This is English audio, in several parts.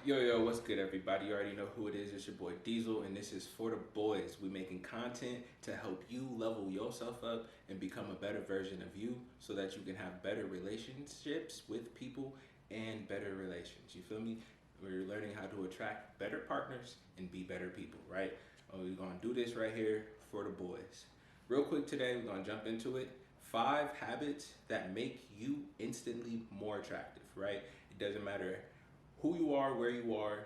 Yo, what's good, everybody? You already know who it is. It's your boy Diesel, and this is for the boys. We making content to help you level yourself up and become a better version of you so that you can have better relationships with people and better relations. You feel me? We're learning how to attract better partners and be better people, right? We're going to do this right here for the boys. Real quick today, we're going to jump into it. 5 habits that make you instantly more attractive, right? It doesn't matter who you are, where you are,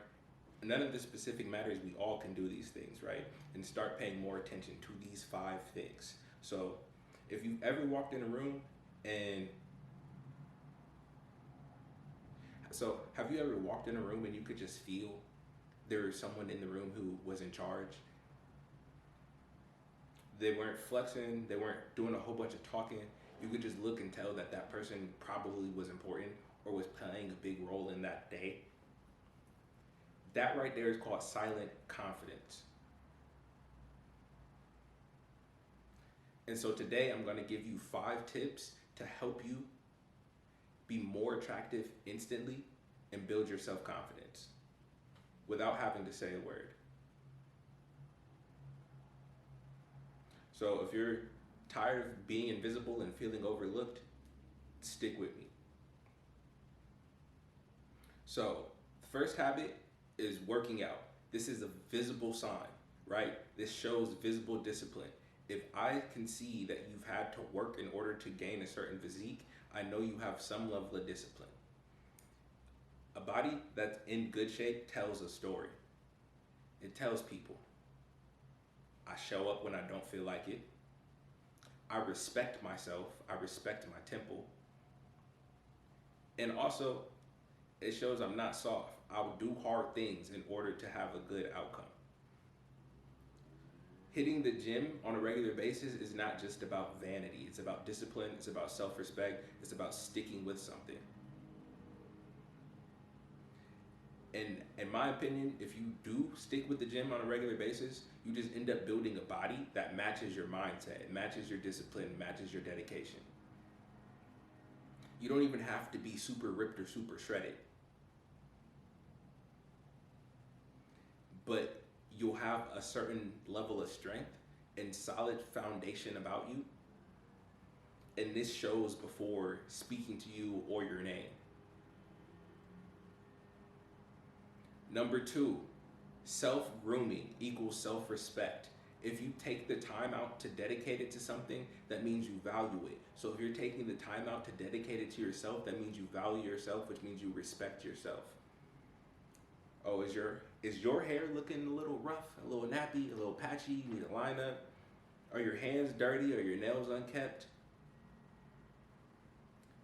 none of the specific matters. We all can do these things, right? And start paying more attention to these 5 things. So if you've ever walked in a room and have you ever walked in a room and you could just feel there was someone in the room who was in charge? They weren't flexing, they weren't doing a whole bunch of talking. You could just look and tell that that person probably was important or was playing a big role in that day. That right there is called silent confidence. And so today I'm going to give you 5 tips to help you be more attractive instantly and build your self-confidence without having to say a word. So if you're tired of being invisible and feeling overlooked, stick with me. So the first habit is working out. This is a visible sign, right? This shows visible discipline. If I can see that you've had to work in order to gain a certain physique, I know you have some level of discipline. A body that's in good shape tells a story. It tells people, I show up when I don't feel like it. I respect myself. I respect my temple. And also, it shows I'm not soft. I will do hard things in order to have a good outcome. Hitting the gym on a regular basis is not just about vanity. It's about discipline. It's about self-respect. It's about sticking with something. And in my opinion, if you do stick with the gym on a regular basis, you just end up building a body that matches your mindset, it matches your discipline, matches your dedication. You don't even have to be super ripped or super shredded. But you'll have a certain level of strength and solid foundation about you. And this shows before speaking to you or your name. Number 2, self-grooming equals self-respect. If you take the time out to dedicate it to something, that means you value it. So if you're taking the time out to dedicate it to yourself, that means you value yourself, which means you respect yourself. Oh, is your hair looking a little rough, a little nappy, a little patchy? You need a line up? Are your hands dirty? Are your nails unkept?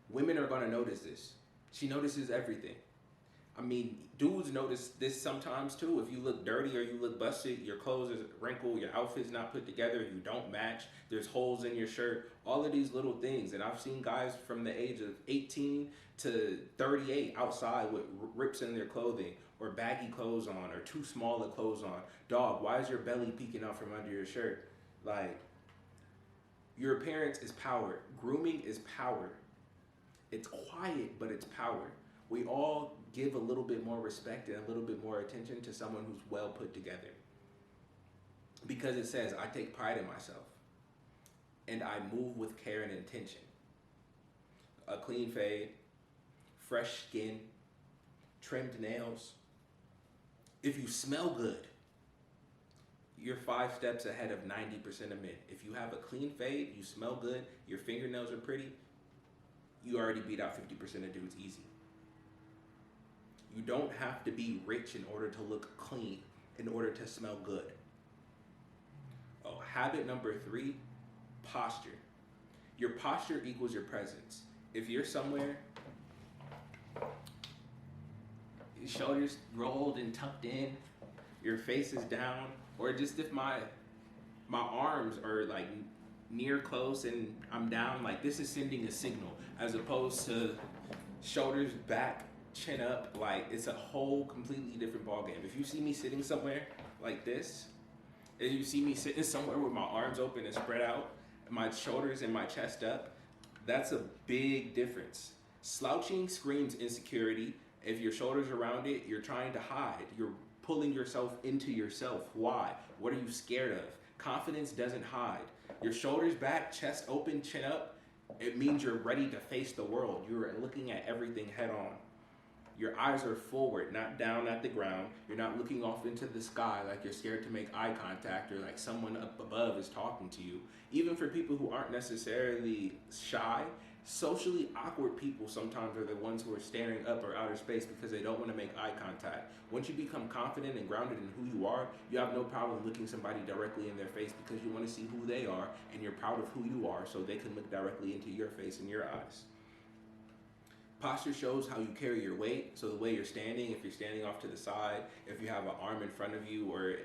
Women are gonna notice this. She notices everything. I mean, dudes notice this sometimes too. If you look dirty or you look busted, your clothes is wrinkled, your outfit's not put together, you don't match, there's holes in your shirt, all of these little things. And I've seen guys from the age of 18 to 38 outside with rips in their clothing or baggy clothes on or too small of clothes on. Dog, why is your belly peeking out from under your shirt? Like, your appearance is power. Grooming is power. It's quiet, but it's power. We all give a little bit more respect and a little bit more attention to someone who's well put together. Because it says, I take pride in myself and I move with care and intention. A clean fade, fresh skin, trimmed nails. If you smell good, you're 5 steps ahead of 90% of men. If you have a clean fade, you smell good, your fingernails are pretty, you already beat out 50% of dudes easy. You don't have to be rich in order to look clean, in order to smell good. Oh, habit number 3, posture. Your posture equals your presence. If you're somewhere, your shoulders rolled and tucked in, your face is down, or just if my arms are like near close and I'm down, like this is sending a signal, as opposed to shoulders back, chin up. Like, it's a whole completely different ballgame. If you see me sitting somewhere like this, and you see me sitting somewhere with my arms open and spread out, my shoulders and my chest up, that's a big difference. Slouching screams insecurity, If your shoulders are rounded, you're trying to hide. You're pulling yourself into yourself. Why? What are you scared of? Confidence doesn't hide. Your shoulders back, chest open, chin up, it means you're ready to face the world. You're looking at everything head on. Your eyes are forward, not down at the ground. You're not looking off into the sky like you're scared to make eye contact or like someone up above is talking to you. Even for people who aren't necessarily shy, socially awkward people sometimes are the ones who are staring up or outer space because they don't want to make eye contact. Once you become confident and grounded in who you are, you have no problem looking somebody directly in their face because you want to see who they are and you're proud of who you are so they can look directly into your face and your eyes. Posture shows how you carry your weight. So the way you're standing, if you're standing off to the side, if you have an arm in front of you or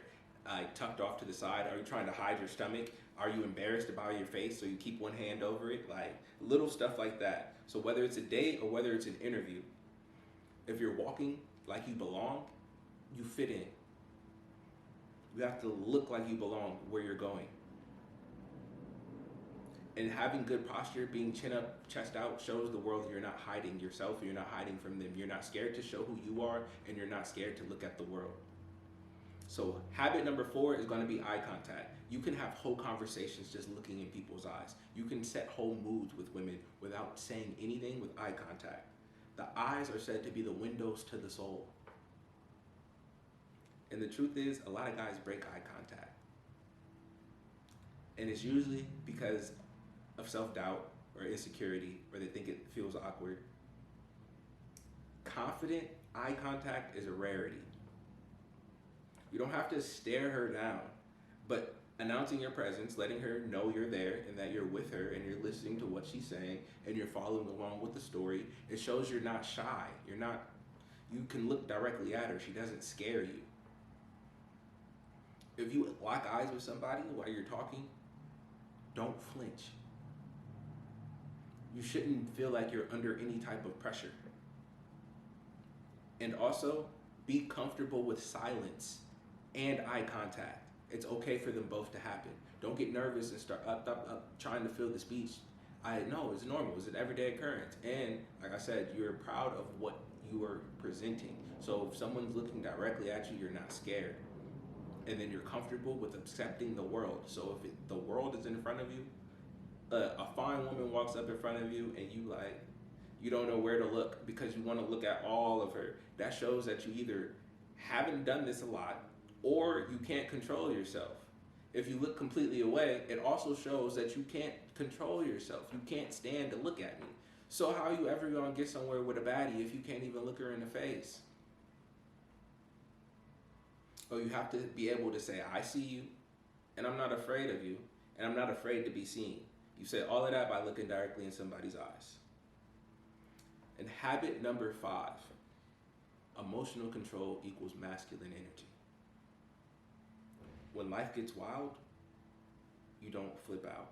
tucked off to the side, are you trying to hide your stomach? Are you embarrassed about your face so you keep one hand over it? Like little stuff like that. So whether it's a date or whether it's an interview, if you're walking like you belong, you fit in. You have to look like you belong where you're going. And having good posture, being chin up, chest out, shows the world that you're not hiding yourself, you're not hiding from them. You're not scared to show who you are, and you're not scared to look at the world. So habit number 4 is going to be eye contact. You can have whole conversations just looking in people's eyes. You can set whole moods with women without saying anything with eye contact. The eyes are said to be the windows to the soul. And the truth is, a lot of guys break eye contact. And it's usually because of self-doubt or insecurity, or they think it feels awkward. Confident eye contact is a rarity. You don't have to stare her down, but announcing your presence, letting her know you're there and that you're with her and you're listening to what she's saying and you're following along with the story, it shows you're not shy. You can look directly at her. She doesn't scare you. If you lock eyes with somebody while you're talking, don't flinch. You shouldn't feel like you're under any type of pressure. And also, be comfortable with silence and eye contact. It's okay for them both to happen. Don't get nervous and start up trying to fill the speech. I know it's normal. It's an everyday occurrence. And like I said, you're proud of what you are presenting. So if someone's looking directly at you, you're not scared. And then you're comfortable with accepting the world. So if the world is in front of you, a fine woman walks up in front of you and you don't know where to look because you want to look at all of her. That shows that you either haven't done this a lot or you can't control yourself. If you look completely away, it also shows that you can't control yourself. You can't stand to look at me. So how are you ever going to get somewhere with a baddie if you can't even look her in the face? Or you have to be able to say, I see you, and I'm not afraid of you, and I'm not afraid to be seen. You say all of that by looking directly in somebody's eyes. And habit number 5, emotional control equals masculine energy. When life gets wild, you don't flip out.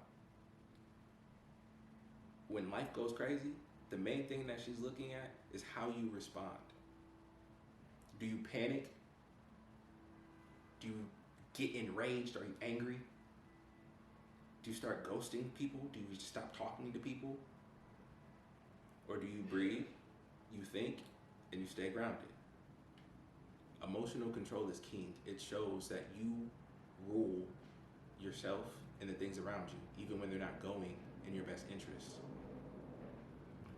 When life goes crazy, the main thing that she's looking at is how you respond. Do you panic? Do you get enraged? Are you angry? Do you start ghosting people? Do you stop talking to people? Or do you breathe, you think, and you stay grounded? Emotional control is king. It shows that you rule yourself and the things around you, even when they're not going in your best interest.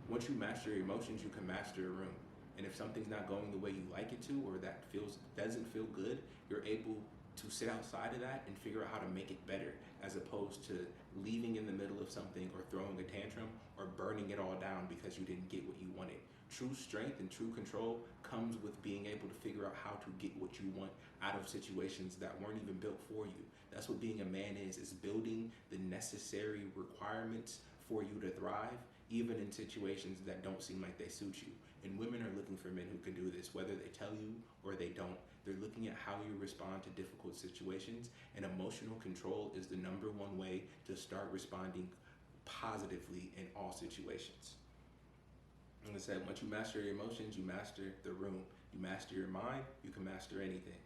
Once you master your emotions, you can master a room. And if something's not going the way you like it to, or that doesn't feel good, you're able to sit outside of that and figure out how to make it better, as opposed to leaving in the middle of something or throwing a tantrum or burning it all down because you didn't get what you wanted. True strength and true control comes with being able to figure out how to get what you want out of situations that weren't even built for you. That's what being a man is building the necessary requirements for you to thrive, even in situations that don't seem like they suit you. And women are looking for men who can do this, whether they tell you or they don't. They're looking at how you respond to difficult situations, and emotional control is the number one way to start responding positively in all situations. Like I said, once you master your emotions, you master the room. You master your mind, you can master anything.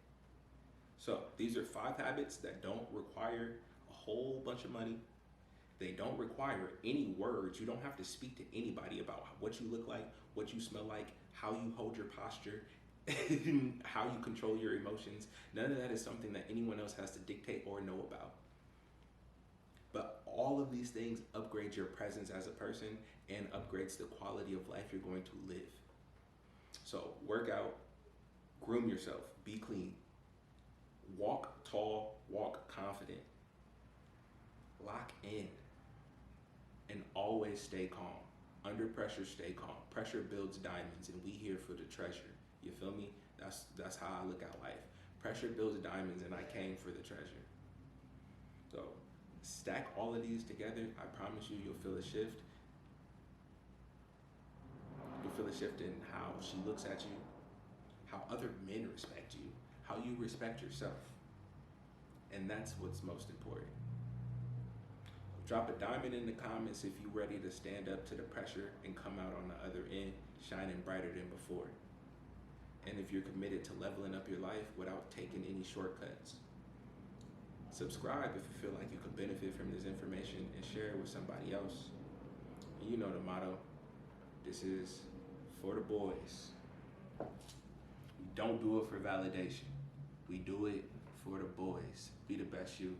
So these are 5 habits that don't require a whole bunch of money. They don't require any words. You don't have to speak to anybody about what you look like, what you smell like, how you hold your posture, how you control your emotions. None of that is something that anyone else has to dictate or know about. But all of these things upgrade your presence as a person and upgrades the quality of life you're going to live. So work out, groom yourself, be clean, walk tall, walk confident, lock in, and always stay calm. Under pressure, stay calm. Pressure builds diamonds, and we here for the treasure. You feel me? That's how I look at life. Pressure builds diamonds, and I came for the treasure. So stack all of these together. I promise you, you'll feel a shift. You'll feel a shift in how she looks at you, how other men respect you, how you respect yourself. And that's what's most important. Drop a diamond in the comments if you're ready to stand up to the pressure and come out on the other end shining brighter than before. And if you're committed to leveling up your life without taking any shortcuts. Subscribe if you feel like you could benefit from this information, and share it with somebody else. And you know the motto, this is for the boys. We don't do it for validation. We do it for the boys. Be the best you.